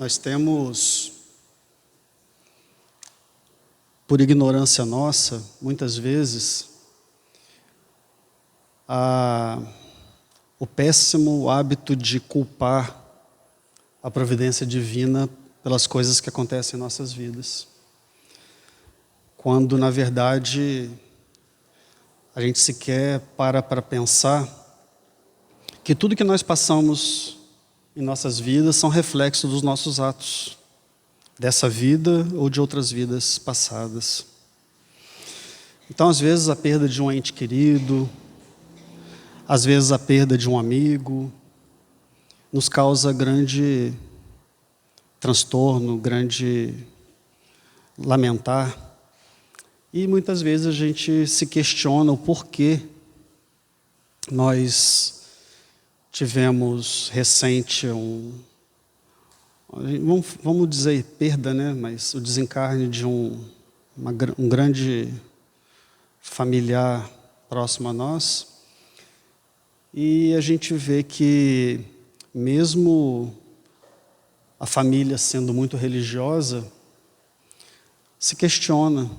Nós temos, por ignorância nossa, muitas vezes, o péssimo hábito de culpar a providência divina pelas coisas que acontecem em nossas vidas. Quando, na verdade, a gente sequer para pensar que tudo que nós passamos em nossas vidas são reflexos dos nossos atos, dessa vida ou de outras vidas passadas. Então, às vezes, a perda de um ente querido, às vezes a perda de um amigo, nos causa grande transtorno, grande lamentar. E muitas vezes a gente se questiona o porquê nós tivemos recente vamos dizer perda, né? Mas o desencarne de um grande familiar próximo a nós. E a gente vê que mesmo a família sendo muito religiosa, se questiona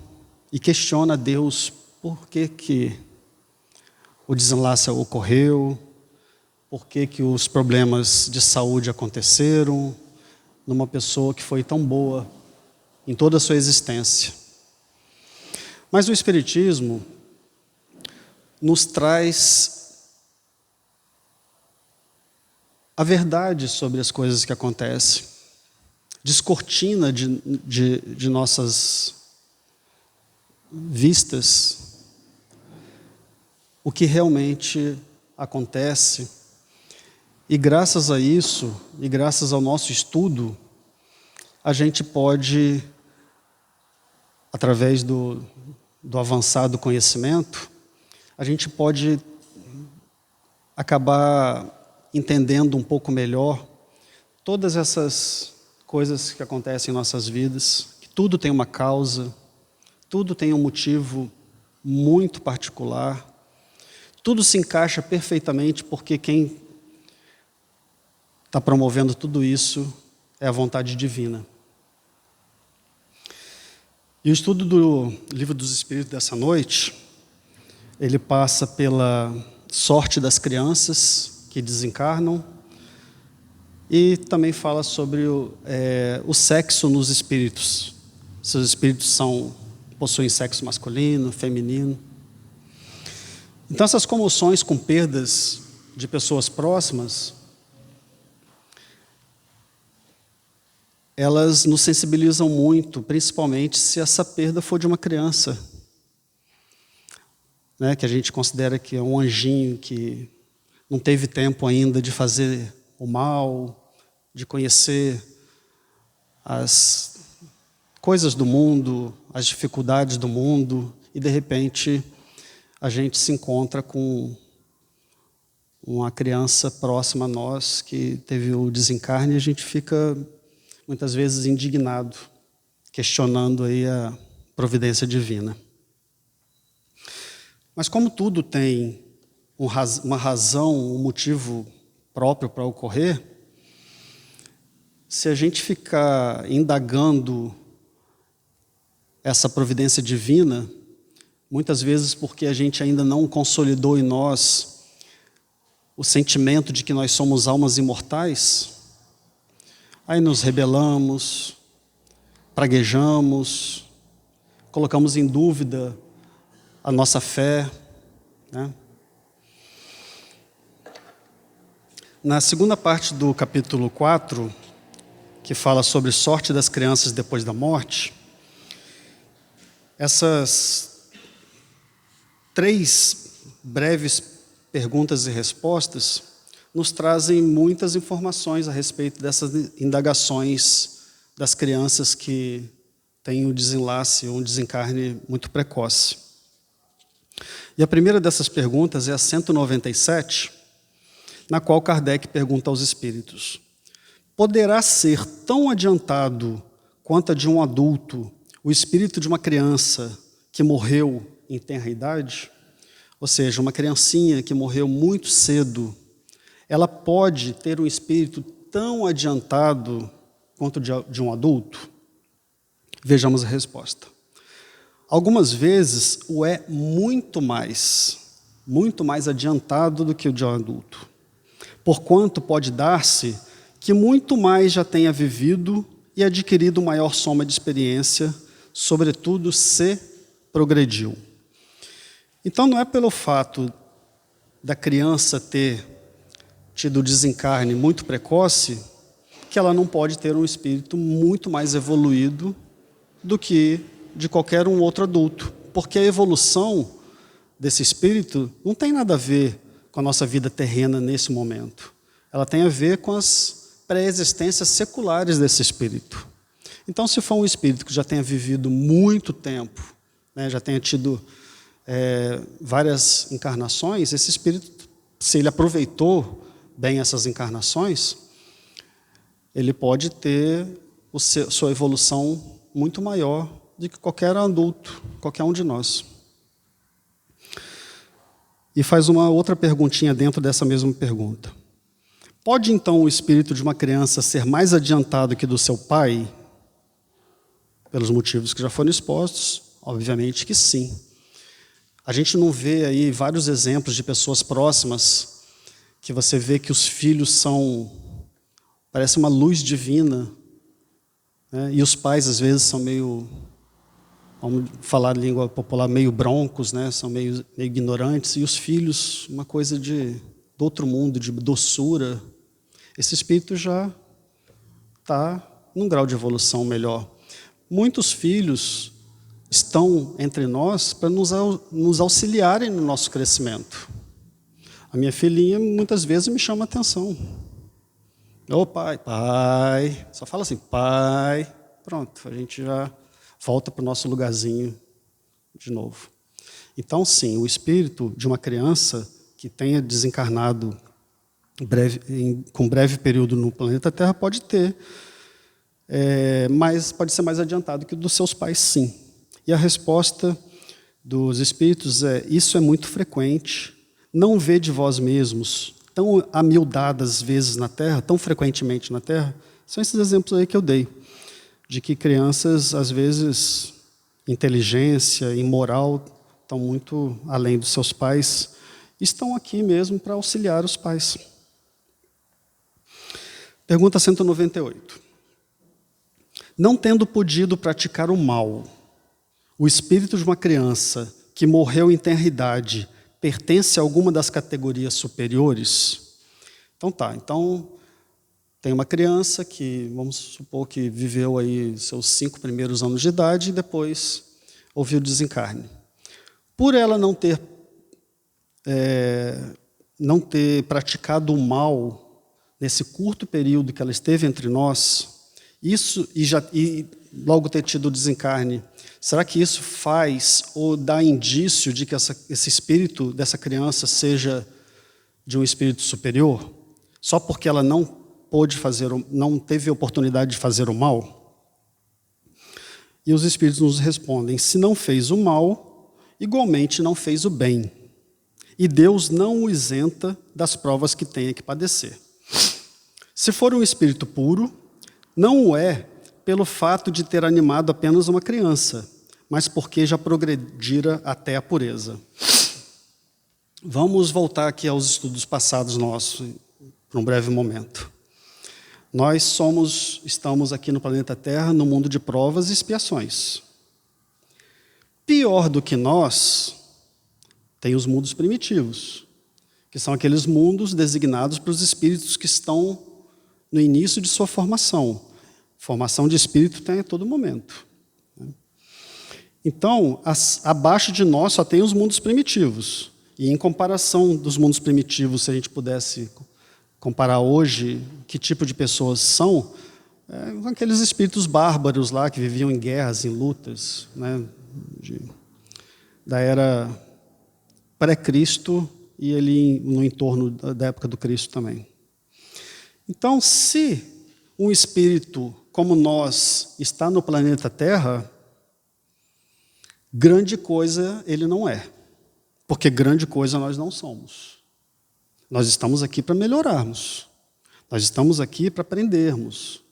e questiona a Deus por que o desenlace ocorreu, por que os problemas de saúde aconteceram numa pessoa que foi tão boa em toda a sua existência. Mas o Espiritismo nos traz a verdade sobre as coisas que acontecem, descortina de nossas vistas o que realmente acontece. E graças a isso, e graças ao nosso estudo, a gente pode, através do avançado conhecimento, a gente pode acabar entendendo um pouco melhor todas essas coisas que acontecem em nossas vidas, que tudo tem uma causa, tudo tem um motivo muito particular, tudo se encaixa perfeitamente porque quem está promovendo tudo isso é a vontade divina. E o estudo do Livro dos Espíritos dessa noite, ele passa pela sorte das crianças que desencarnam e também fala sobre o sexo nos espíritos. Se os espíritos possuem sexo masculino, feminino. Então essas comoções com perdas de pessoas próximas, elas nos sensibilizam muito, principalmente se essa perda for de uma criança, né, que a gente considera que é um anjinho que não teve tempo ainda de fazer o mal, de conhecer as coisas do mundo, as dificuldades do mundo, e de repente a gente se encontra com uma criança próxima a nós que teve o desencarne e a gente fica muitas vezes indignado, questionando aí a providência divina. Mas como tudo tem uma razão, um motivo próprio para ocorrer, se a gente ficar indagando essa providência divina, muitas vezes porque a gente ainda não consolidou em nós o sentimento de que nós somos almas imortais, aí nos rebelamos, praguejamos, colocamos em dúvida a nossa fé, né? Na segunda parte do capítulo 4, que fala sobre sorte das crianças depois da morte, essas 3 breves perguntas e respostas nos trazem muitas informações a respeito dessas indagações das crianças que têm o desenlace ou um desencarne muito precoce. E a primeira dessas perguntas é a 197, na qual Kardec pergunta aos espíritos: poderá ser tão adiantado quanto a de um adulto o espírito de uma criança que morreu em tenra idade? Ou seja, uma criancinha que morreu muito cedo, ela pode ter um espírito tão adiantado quanto de um adulto? Vejamos a resposta. Algumas vezes o é muito mais adiantado do que o de um adulto. Porquanto pode dar-se que muito mais já tenha vivido e adquirido maior soma de experiência, sobretudo se progrediu. Então não é pelo fato da criança ter tido desencarne muito precoce que ela não pode ter um espírito muito mais evoluído do que de qualquer um outro adulto, porque a evolução desse espírito não tem nada a ver com a nossa vida terrena nesse momento. Ela tem a ver com as pré-existências seculares desse espírito. Então, se for um espírito que já tenha vivido muito tempo, né, já tenha tido várias encarnações, esse espírito, se ele aproveitou bem essas encarnações, ele pode ter sua evolução muito maior do que qualquer adulto, qualquer um de nós. E faz uma outra perguntinha dentro dessa mesma pergunta. Pode, então, o espírito de uma criança ser mais adiantado que do seu pai? Pelos motivos que já foram expostos, obviamente que sim. A gente não vê aí vários exemplos de pessoas próximas que você vê que os filhos parece uma luz divina, né? E os pais, às vezes, são meio, vamos falar língua popular, meio broncos, né? São meio ignorantes, e os filhos, uma coisa do outro mundo, de doçura. Esse espírito já está num grau de evolução melhor. Muitos filhos estão entre nós para nos auxiliarem no nosso crescimento. A minha filhinha muitas vezes me chama a atenção. Ô pai, pai, só fala assim, pai, pronto, a gente já volta para o nosso lugarzinho de novo. Então, sim, o espírito de uma criança que tenha desencarnado com breve período no planeta Terra pode ter, mas pode ser mais adiantado que o dos seus pais, sim. E a resposta dos espíritos isso é muito frequente. Não vê de vós mesmos tão amildadas vezes na Terra, tão frequentemente na Terra. São esses exemplos aí que eu dei, de que crianças, às vezes, inteligência e moral estão muito além dos seus pais, estão aqui mesmo para auxiliar os pais. Pergunta 198. Não tendo podido praticar o mal, o espírito de uma criança que morreu em tenra idade pertence a alguma das categorias superiores? Então então tem uma criança que, vamos supor que viveu aí seus 5 primeiros anos de idade e depois houve o desencarne. Por ela não ter praticado o mal nesse curto período que ela esteve entre nós, e logo ter tido o desencarne, será que isso faz ou dá indício de que esse espírito dessa criança seja de um espírito superior? Só porque ela não teve oportunidade de fazer o mal? E os espíritos nos respondem, se não fez o mal, igualmente não fez o bem. E Deus não o isenta das provas que tenha que padecer. Se for um espírito puro, não o é pelo fato de ter animado apenas uma criança, mas porque já progredira até a pureza. Vamos voltar aqui aos estudos passados nossos, por um breve momento. Nós estamos aqui no planeta Terra, no mundo de provas e expiações. Pior do que nós, tem os mundos primitivos, que são aqueles mundos designados para os espíritos que estão no início de sua formação. Formação de espírito tem a todo momento. Então, abaixo de nós só tem os mundos primitivos. E em comparação dos mundos primitivos, se a gente pudesse comparar hoje que tipo de pessoas são, aqueles espíritos bárbaros lá que viviam em guerras, em lutas, né, da era pré-Cristo e ali no entorno da época do Cristo também. Então, se um espírito como nós está no planeta Terra, grande coisa ele não é, porque grande coisa nós não somos. Nós estamos aqui para melhorarmos, nós estamos aqui para aprendermos,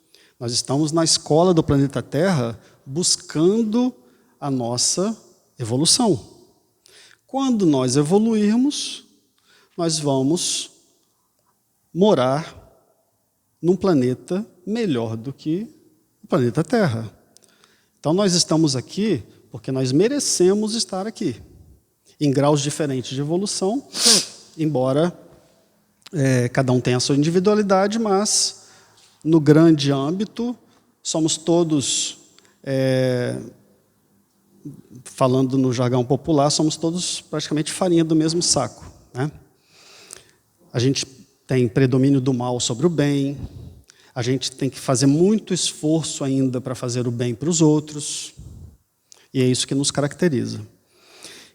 Nós estamos na escola do planeta Terra buscando a nossa evolução. Quando nós evoluirmos, nós vamos morar num planeta melhor do que o planeta Terra. Então nós estamos aqui porque nós merecemos estar aqui, em graus diferentes de evolução, embora cada um tenha a sua individualidade, mas no grande âmbito somos todos, falando no jargão popular, somos todos praticamente farinha do mesmo saco, né? A gente tem predomínio do mal sobre o bem, a gente tem que fazer muito esforço ainda para fazer o bem para os outros, e é isso que nos caracteriza.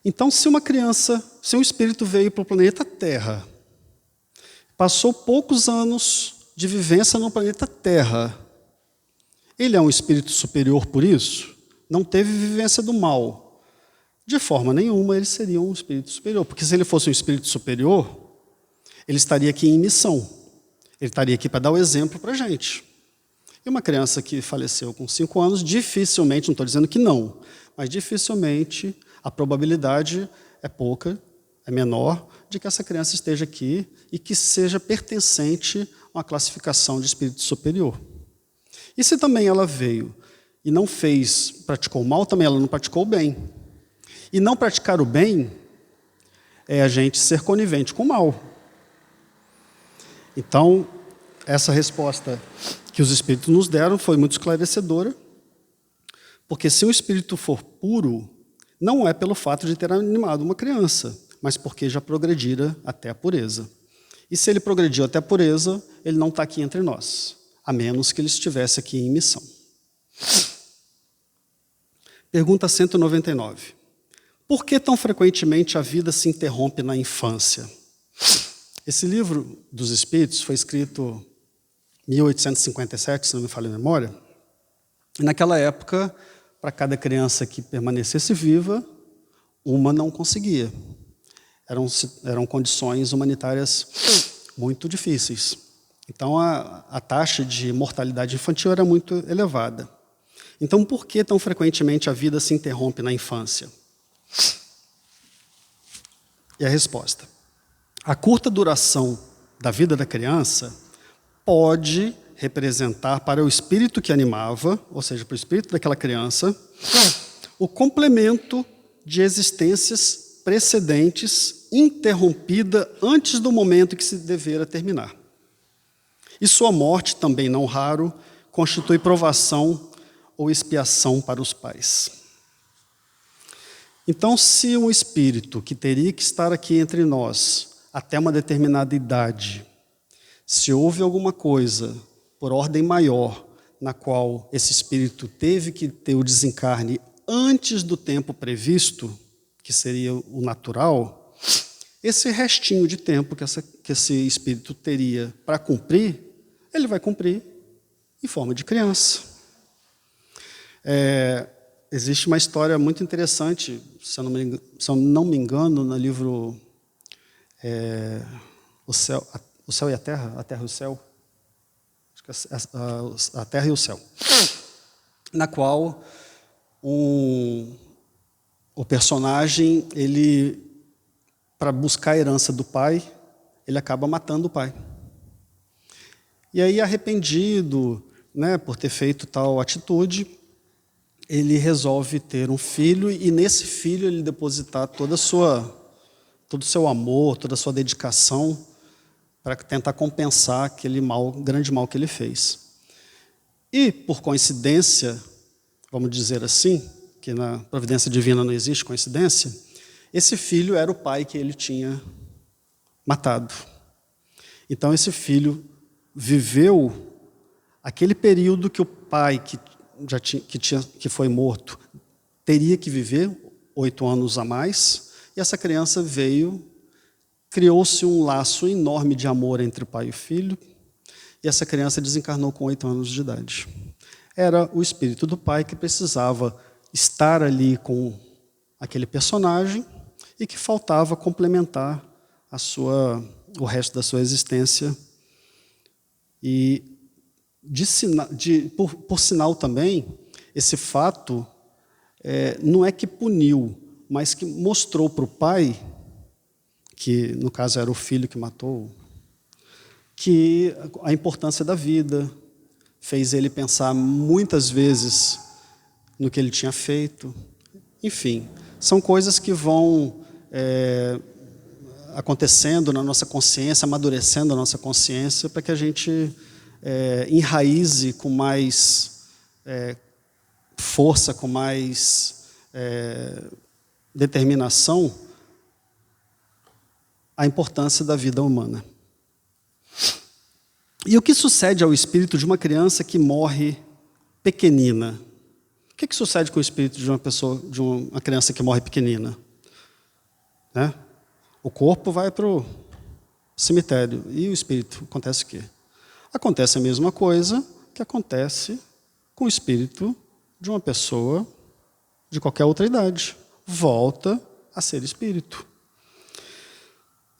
Então, se um espírito veio para o planeta Terra, passou poucos anos de vivência no planeta Terra, ele é um espírito superior por isso? Não teve vivência do mal. De forma nenhuma ele seria um espírito superior, porque se ele fosse um espírito superior, ele estaria aqui em missão. Ele estaria aqui para dar o exemplo para a gente. E uma criança que faleceu com 5 anos, dificilmente, não estou dizendo que não, mas dificilmente a probabilidade é pouca, é menor, de que essa criança esteja aqui e que seja pertencente a uma classificação de espírito superior. E se também ela veio e não praticou o mal, também ela não praticou o bem. E não praticar o bem é a gente ser conivente com o mal. Então, essa resposta que os espíritos nos deram foi muito esclarecedora, porque se um espírito for puro, não é pelo fato de ter animado uma criança, mas porque já progredira até a pureza. E se ele progrediu até a pureza, ele não está aqui entre nós, a menos que ele estivesse aqui em missão. Pergunta 199. Por que tão frequentemente a vida se interrompe na infância? Esse livro dos Espíritos foi escrito em 1857, se não me falha a memória. E naquela época, para cada criança que permanecesse viva, uma não conseguia. Eram condições humanitárias muito difíceis. Então, a taxa de mortalidade infantil era muito elevada. Então, por que tão frequentemente a vida se interrompe na infância? E a resposta: a curta duração da vida da criança pode representar para o espírito que animava, ou seja, para o espírito daquela criança, o complemento de existências precedentes interrompida antes do momento que se devera terminar. E sua morte, também não raro, constitui provação ou expiação para os pais. Então, se um espírito que teria que estar aqui entre nós até uma determinada idade, se houve alguma coisa por ordem maior, na qual esse espírito teve que ter o desencarne antes do tempo previsto, que seria o natural, esse restinho de tempo que esse espírito teria para cumprir, ele vai cumprir em forma de criança. Existe uma história muito interessante, se eu não me engano, no livro O Céu e a Terra e o Céu, acho que a Terra e o Céu, na qual o personagem, para buscar a herança do pai, ele acaba matando o pai. E aí, arrependido, né, por ter feito tal atitude, ele resolve ter um filho e nesse filho ele depositar todo o seu amor, toda a sua dedicação para tentar compensar aquele grande mal que ele fez. E, por coincidência, vamos dizer assim, que na providência divina não existe coincidência, esse filho era o pai que ele tinha matado. Então, esse filho viveu aquele período que o pai que foi morto teria que viver, 8 anos a mais, e essa criança criou-se um laço enorme de amor entre o pai e o filho, e essa criança desencarnou com 8 anos de idade. Era o espírito do pai que precisava estar ali com aquele personagem e que faltava complementar o resto da sua existência. E por sinal também, esse fato não é que puniu, mas que mostrou para o pai, que no caso era o filho que matou, que a importância da vida, fez ele pensar muitas vezes no que ele tinha feito. Enfim, são coisas que vão acontecendo na nossa consciência, amadurecendo a nossa consciência, para que a gente enraize com mais força, com mais determinação a importância da vida humana. E o que sucede ao espírito de uma criança que morre pequenina? O que sucede com o espírito de uma criança que morre pequenina? Né? O corpo vai para o cemitério. E o espírito? Acontece o quê? Acontece a mesma coisa que acontece com o espírito de uma pessoa de qualquer outra idade. Volta a ser espírito.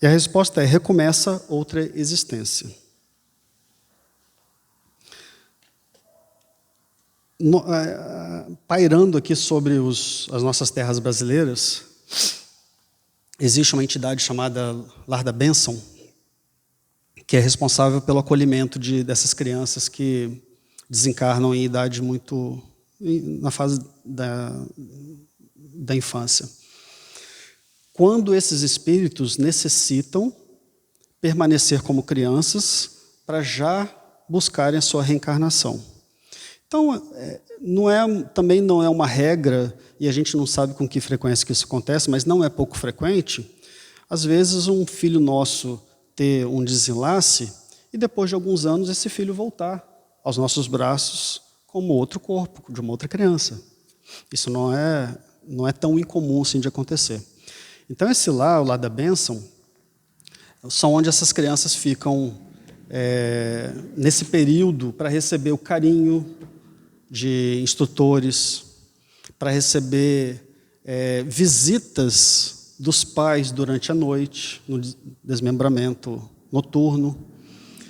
E a resposta é: recomeça outra existência. Pairando aqui sobre as nossas terras brasileiras, existe uma entidade chamada Lar da Bênção, que é responsável pelo acolhimento dessas crianças que desencarnam em idade na fase da infância. Quando esses espíritos necessitam permanecer como crianças para já buscarem a sua reencarnação. Então, também não é uma regra, e a gente não sabe com que frequência que isso acontece, mas não é pouco frequente, às vezes um filho nosso ter um desenlace e depois de alguns anos esse filho voltar aos nossos braços como outro corpo, de uma outra criança. Isso não é tão incomum assim de acontecer. Então esse lar, o lar da bênção, são onde essas crianças ficam nesse período para receber o carinho de instrutores, para receber visitas dos pais durante a noite, no desmembramento noturno.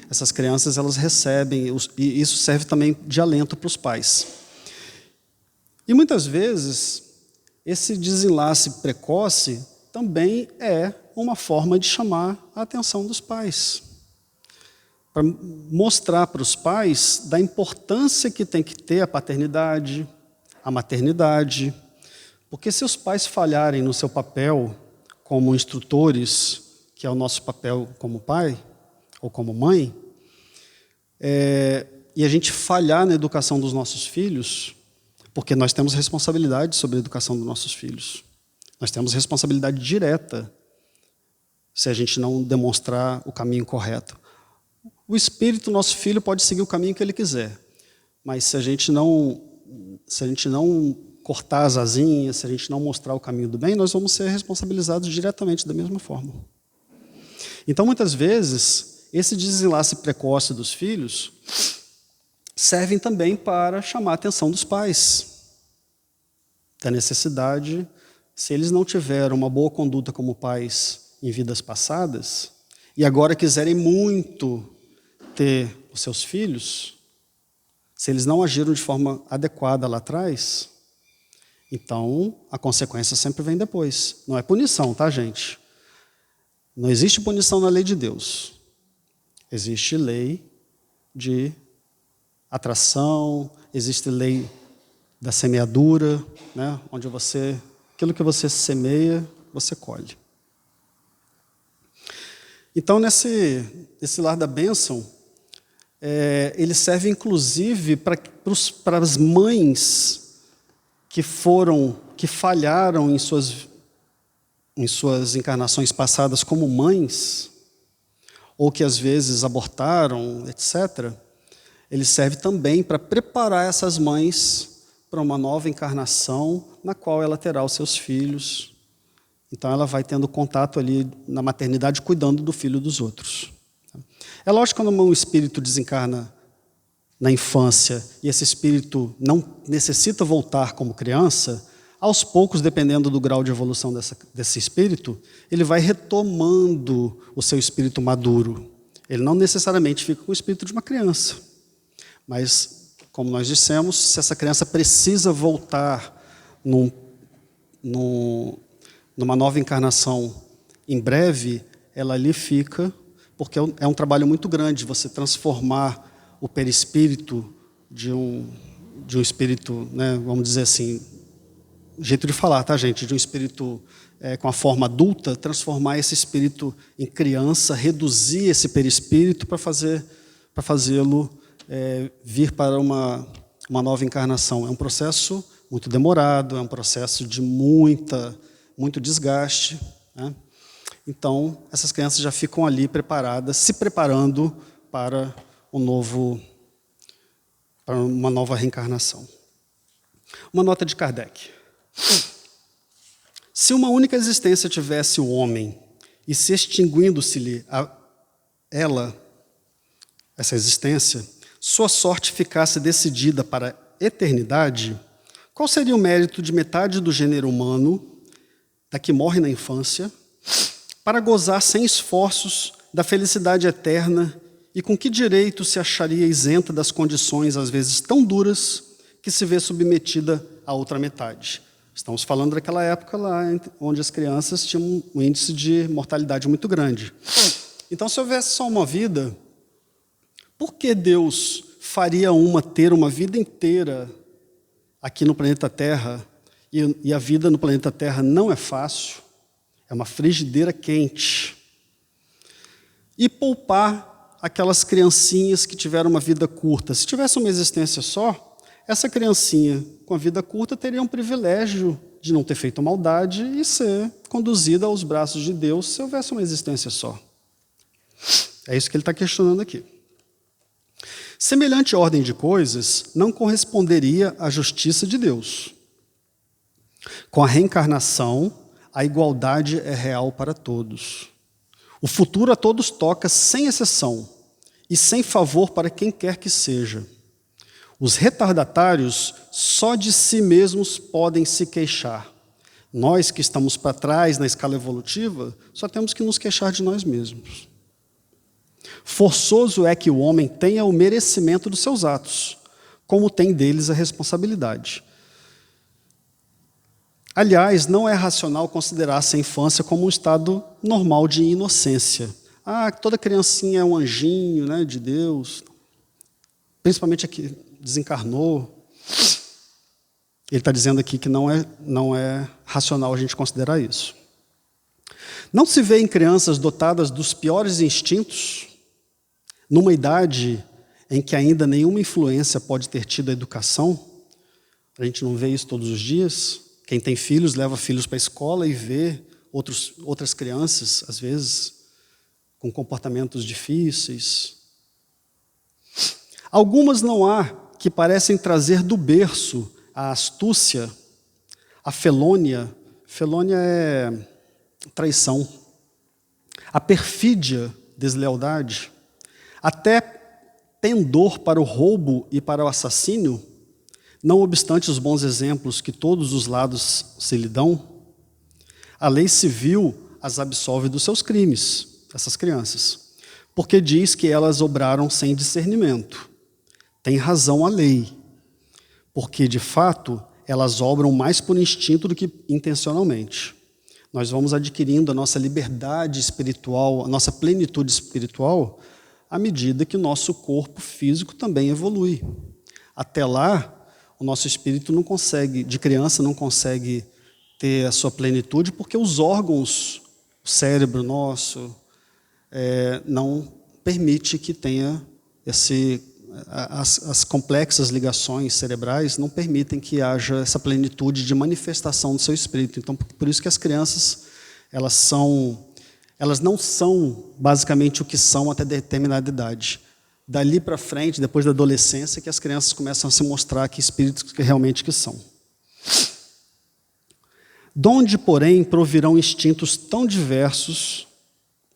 Essas crianças elas recebem, e isso serve também de alento para os pais. E muitas vezes, esse desenlace precoce também é uma forma de chamar a atenção dos pais, para mostrar para os pais da importância que tem que ter a paternidade, a maternidade, porque se os pais falharem no seu papel como instrutores, que é o nosso papel como pai ou como mãe, e a gente falhar na educação dos nossos filhos, porque nós temos responsabilidade sobre a educação dos nossos filhos. Nós temos responsabilidade direta se a gente não demonstrar o caminho correto. O espírito, nosso filho, pode seguir o caminho que ele quiser, mas se a gente não cortar as asinhas, se a gente não mostrar o caminho do bem, nós vamos ser responsabilizados diretamente da mesma forma. Então, muitas vezes, esse desenlace precoce dos filhos servem também para chamar a atenção dos pais da necessidade, se eles não tiveram uma boa conduta como pais em vidas passadas e agora quiserem muito ter os seus filhos, se eles não agiram de forma adequada lá atrás, então a consequência sempre vem depois. Não é punição, tá, gente? Não existe punição na lei de Deus. Existe lei de atração, existe lei da semeadura, né? Onde aquilo que você semeia, você colhe. Então, nesse lar da bênção, ele serve inclusive para as mães que falharam em suas encarnações passadas como mães, ou que às vezes abortaram, etc. Ele serve também para preparar essas mães para uma nova encarnação na qual ela terá os seus filhos. Então ela vai tendo contato ali na maternidade, cuidando do filho dos outros. É lógico que quando um espírito desencarna na infância e esse espírito não necessita voltar como criança, aos poucos, dependendo do grau de evolução desse espírito, ele vai retomando o seu espírito maduro. Ele não necessariamente fica com o espírito de uma criança, Mas, como nós dissemos, se essa criança precisa voltar numa nova encarnação em breve, ela ali fica, porque é um trabalho muito grande você transformar o perispírito de um espírito, né, vamos dizer assim, jeito de falar, tá, gente? De um espírito com a forma adulta, transformar esse espírito em criança, reduzir esse perispírito para fazê-lo vir para uma nova encarnação. É um processo muito demorado, é um processo de muito desgaste, né? Então, essas crianças já ficam ali preparadas, se preparando para uma nova reencarnação. Uma nota de Kardec. Se uma única existência tivesse o homem, e se extinguindo-se-lhe essa existência, sua sorte ficasse decidida para a eternidade, qual seria o mérito de metade do gênero humano, da que morre na infância, para gozar sem esforços da felicidade eterna, e com que direito se acharia isenta das condições, às vezes tão duras, que se vê submetida à outra metade? Estamos falando daquela época lá, onde as crianças tinham um índice de mortalidade muito grande. Então, se houvesse só uma vida, por que Deus faria ter uma vida inteira aqui no planeta Terra, e a vida no planeta Terra não é fácil, é uma frigideira quente, e poupar aquelas criancinhas que tiveram uma vida curta? Se tivesse uma existência só, essa criancinha com a vida curta teria um privilégio de não ter feito maldade e ser conduzida aos braços de Deus se houvesse uma existência só. É isso que ele está questionando aqui. Semelhante ordem de coisas não corresponderia à justiça de Deus. Com a reencarnação, a igualdade é real para todos. O futuro a todos toca sem exceção e sem favor para quem quer que seja. Os retardatários só de si mesmos podem se queixar. Nós que estamos para trás na escala evolutiva, só temos que nos queixar de nós mesmos. Forçoso é que o homem tenha o merecimento dos seus atos, como tem deles a responsabilidade. Aliás, não é racional considerar-se a infância como um estado normal de inocência. Toda criancinha é um anjinho, né, de Deus, principalmente aqui desencarnou. Ele está dizendo aqui que não é racional a gente considerar isso. Não se vê em crianças dotadas dos piores instintos, numa idade em que ainda nenhuma influência pode ter tido a educação. A gente não vê isso todos os dias. Quem tem filhos leva filhos para a escola e vê outras crianças, às vezes, com comportamentos difíceis. Algumas não há que parecem trazer do berço a astúcia, a felônia é traição, a perfídia, deslealdade, até pendor para o roubo e para o assassínio, não obstante os bons exemplos que todos os lados se lhe dão. A lei civil as absolve dos seus crimes, essas crianças, porque diz que elas obraram sem discernimento. Tem razão a lei, porque, de fato, elas obram mais por instinto do que intencionalmente. Nós vamos adquirindo a nossa liberdade espiritual, a nossa plenitude espiritual, à medida que o nosso corpo físico também evolui. Até lá, o nosso espírito não consegue, de criança, não consegue ter a sua plenitude, porque os órgãos, o cérebro nosso, não permite que tenha as complexas ligações cerebrais não permitem que haja essa plenitude de manifestação do seu espírito. Então, por isso que as crianças, elas não são basicamente o que são até determinada idade. Dali para frente, depois da adolescência, que as crianças começam a se mostrar que espíritos que realmente que são. Donde, porém, provirão instintos tão diversos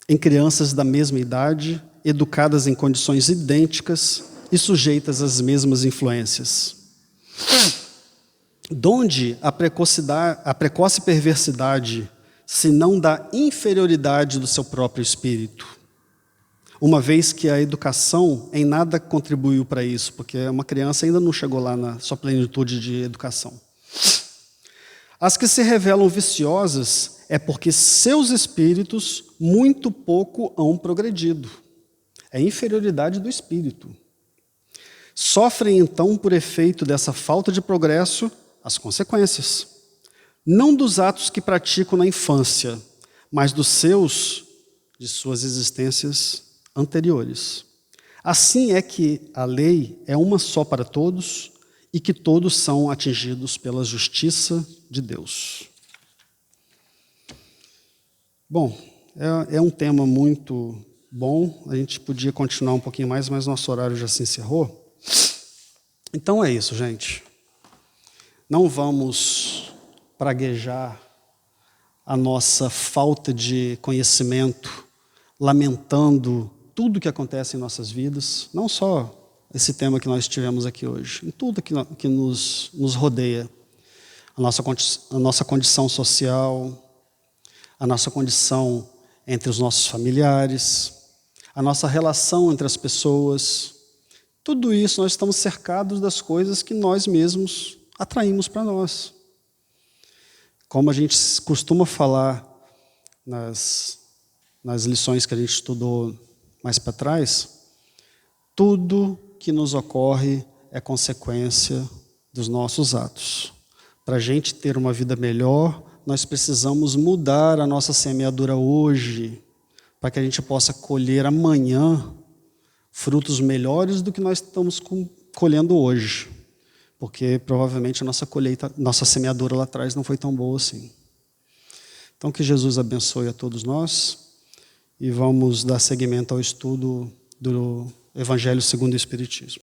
em crianças da mesma idade, educadas em condições idênticas e sujeitas às mesmas influências? Donde a precoce perversidade, se não da inferioridade do seu próprio espírito? uma vez que a educação em nada contribuiu para isso, porque uma criança ainda não chegou lá na sua plenitude de educação. As que se revelam viciosas é porque seus espíritos muito pouco hão progredido. É inferioridade do espírito. Sofrem, então, por efeito dessa falta de progresso, as consequências. Não dos atos que praticam na infância, mas de suas existências anteriores. Assim é que a lei é uma só para todos e que todos são atingidos pela justiça de Deus. Bom, é um tema muito bom, a gente podia continuar um pouquinho mais, mas nosso horário já se encerrou. Então é isso, gente. Não vamos praguejar a nossa falta de conhecimento, lamentando tudo que acontece em nossas vidas, não só esse tema que nós tivemos aqui hoje, em tudo que nos rodeia. A nossa condição social, a nossa condição entre os nossos familiares, a nossa relação entre as pessoas. Tudo isso nós estamos cercados das coisas que nós mesmos atraímos para nós. Como a gente costuma falar nas lições que a gente estudou mais para trás, tudo que nos ocorre é consequência dos nossos atos. Para a gente ter uma vida melhor, nós precisamos mudar a nossa semeadura hoje, para que a gente possa colher amanhã frutos melhores do que nós estamos colhendo hoje. Porque provavelmente a nossa semeadura lá atrás não foi tão boa assim. Então que Jesus abençoe a todos nós e vamos dar seguimento ao estudo do Evangelho segundo o Espiritismo.